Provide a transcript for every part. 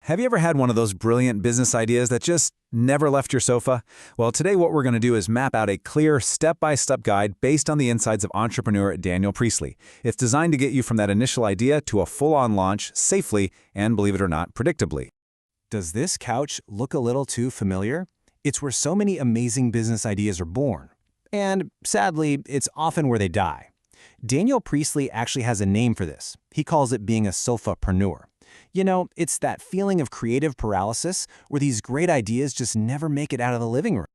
Have you ever had one of those brilliant business ideas that just never left your sofa? Well, today what we're going to do is map out a clear step-by-step guide based on the insights of entrepreneur Daniel Priestley. It's designed to get you from that initial idea to a full-on launch safely and, believe it or not, predictably. Does this couch look a little too familiar? It's where so many amazing business ideas are born. And sadly, it's often where they die. Daniel Priestley actually has a name for this. He calls it being a sofapreneur. You know, it's that feeling of creative paralysis where these great ideas just never make it out of the living room.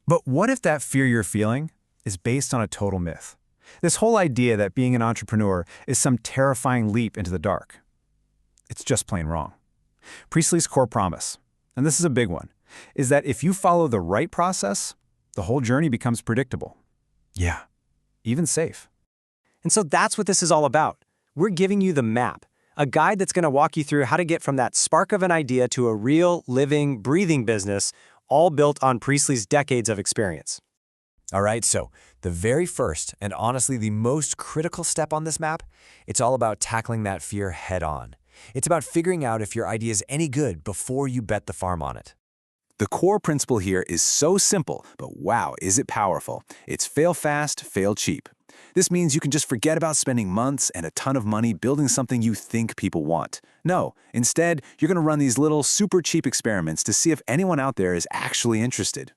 But what if that fear you're feeling is based on a total myth? This whole idea that being an entrepreneur is some terrifying leap into the dark. It's just plain wrong. Priestley's core promise, and this is a big one, is that if you follow the right process, the whole journey becomes predictable. Yeah, even safe. And so that's what this is all about. We're giving you the map, a guide that's going to walk you through how to get from that spark of an idea to a real, living, breathing business, all built on Priestley's decades of experience. All right, so the very first and honestly the most critical step on this map, it's all about tackling that fear head on. It's about figuring out if your idea is any good before you bet the farm on it. The core principle here is so simple, but wow, is it powerful. It's fail fast, fail cheap. This means you can just forget about spending months and a ton of money building something you think people want. No, instead, you're going to run these little super cheap experiments to see if anyone out there is actually interested.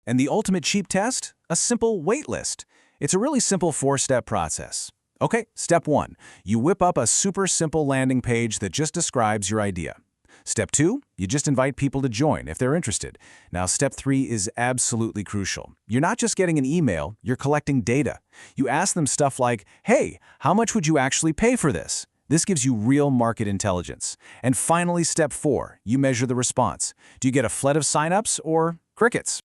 And the ultimate cheap test? A simple wait list. It's a really simple 4-step process. Okay, step 1. You whip up a super simple landing page that just describes your idea. Step 2, you just invite people to join if they're interested. Now, step 3 is absolutely crucial. You're not just getting an email, you're collecting data. You ask them stuff like, hey, how much would you actually pay for this? This gives you real market intelligence. And finally, step 4, you measure the response. Do you get a flood of signups or crickets?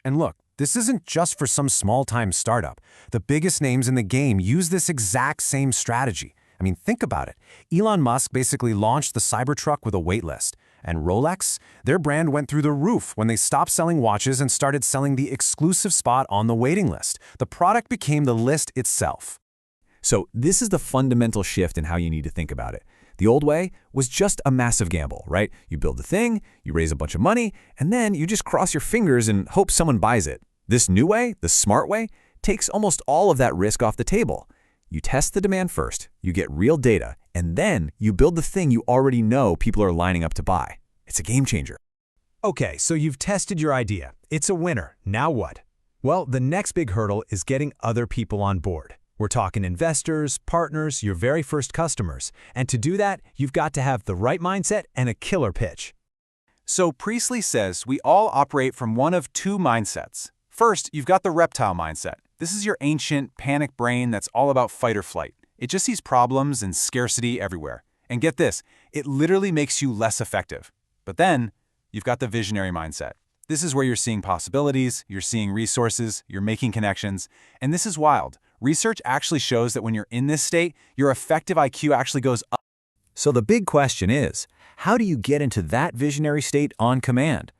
And look, this isn't just for some small-time startup. The biggest names in the game use this exact same strategy. I mean, think about it. Elon Musk basically launched the Cybertruck with a waitlist. And Rolex, their brand went through the roof when they stopped selling watches and started selling the exclusive spot on the waiting list. The product became the list itself. So this is the fundamental shift in how you need to think about it. The old way was just a massive gamble, right? You build the thing, you raise a bunch of money, and then you just cross your fingers and hope someone buys it. This new way, the smart way, takes almost all of that risk off the table. You test the demand first, you get real data, and then you build the thing you already know people are lining up to buy. It's a game changer. Okay, so you've tested your idea. It's a winner. Now what? Well, the next big hurdle is getting other people on board. We're talking investors, partners, your very first customers. And to do that, you've got to have the right mindset and a killer pitch. So Priestley says we all operate from one of two mindsets. First, you've got the reptile mindset. This is your ancient, panic brain that's all about fight or flight. It just sees problems and scarcity everywhere. And get this, it literally makes you less effective. But then, you've got the visionary mindset. This is where you're seeing possibilities, you're seeing resources, you're making connections. And this is wild. Research actually shows that when you're in this state, your effective IQ actually goes up. So the big question is, how do you get into that visionary state on command?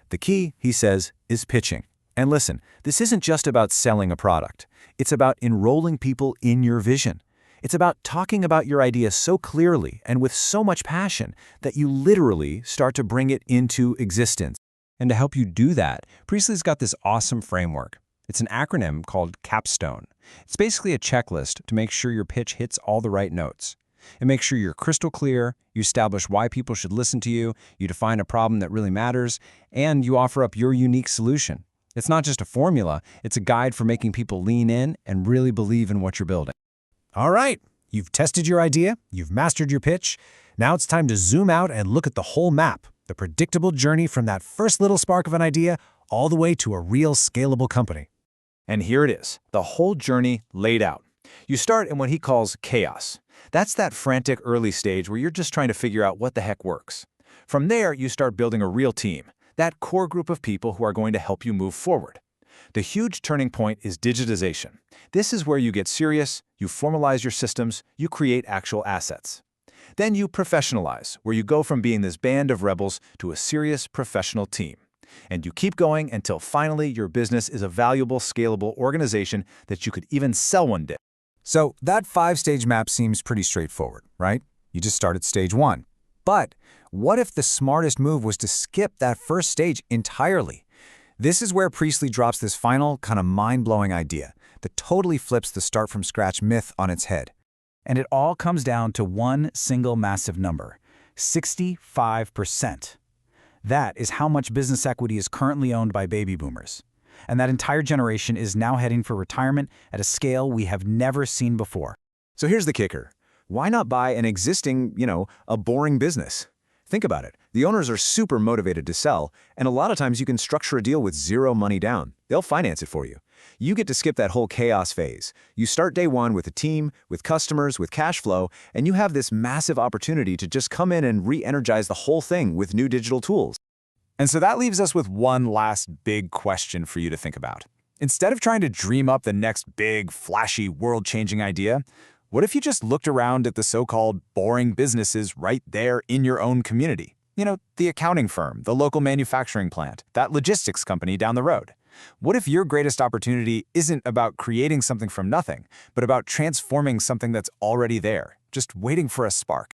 The key, he says, is pitching. And listen, this isn't just about selling a product. It's about enrolling people in your vision. It's about talking about your idea so clearly and with so much passion that you literally start to bring it into existence. And to help you do that, Priestley's got this awesome framework. It's an acronym called CAPSTONE. It's basically a checklist to make sure your pitch hits all the right notes. It makes sure you're crystal clear, you establish why people should listen to you, you define a problem that really matters, and you offer up your unique solution. It's not just a formula, it's a guide for making people lean in and really believe in what you're building. All right, you've tested your idea, you've mastered your pitch. Now it's time to zoom out and look at the whole map, the predictable journey from that first little spark of an idea all the way to a real scalable company. And here it is, the whole journey laid out. You start in what he calls chaos. That's that frantic early stage where you're just trying to figure out what the heck works. From there, you start building a real team. That core group of people who are going to help you move forward. The huge turning point is digitization. This is where you get serious, you formalize your systems, you create actual assets. Then you professionalize, where you go from being this band of rebels to a serious professional team. And you keep going until finally your business is a valuable, scalable organization that you could even sell one day. So that 5-stage map seems pretty straightforward, right? You just start at stage 1. But What if the smartest move was to skip that first stage entirely? This is where Priestley drops this final, kind of mind-blowing idea that totally flips the start-from-scratch myth on its head. And it all comes down to one single massive number: 65%. That is how much business equity is currently owned by baby boomers. And that entire generation is now heading for retirement at a scale we have never seen before. So here's the kicker. Why not buy an existing, a boring business? Think about it. The owners are super motivated to sell, and a lot of times you can structure a deal with zero money down. They'll finance it for you. You get to skip that whole chaos phase. You start day one with a team, with customers, with cash flow, and you have this massive opportunity to just come in and re-energize the whole thing with new digital tools. And so that leaves us with one last big question for you to think about. Instead of trying to dream up the next big, flashy, world-changing idea, what if you just looked around at the so-called boring businesses right there in your own community? The accounting firm, the local manufacturing plant, that logistics company down the road. What if your greatest opportunity isn't about creating something from nothing, but about transforming something that's already there, just waiting for a spark?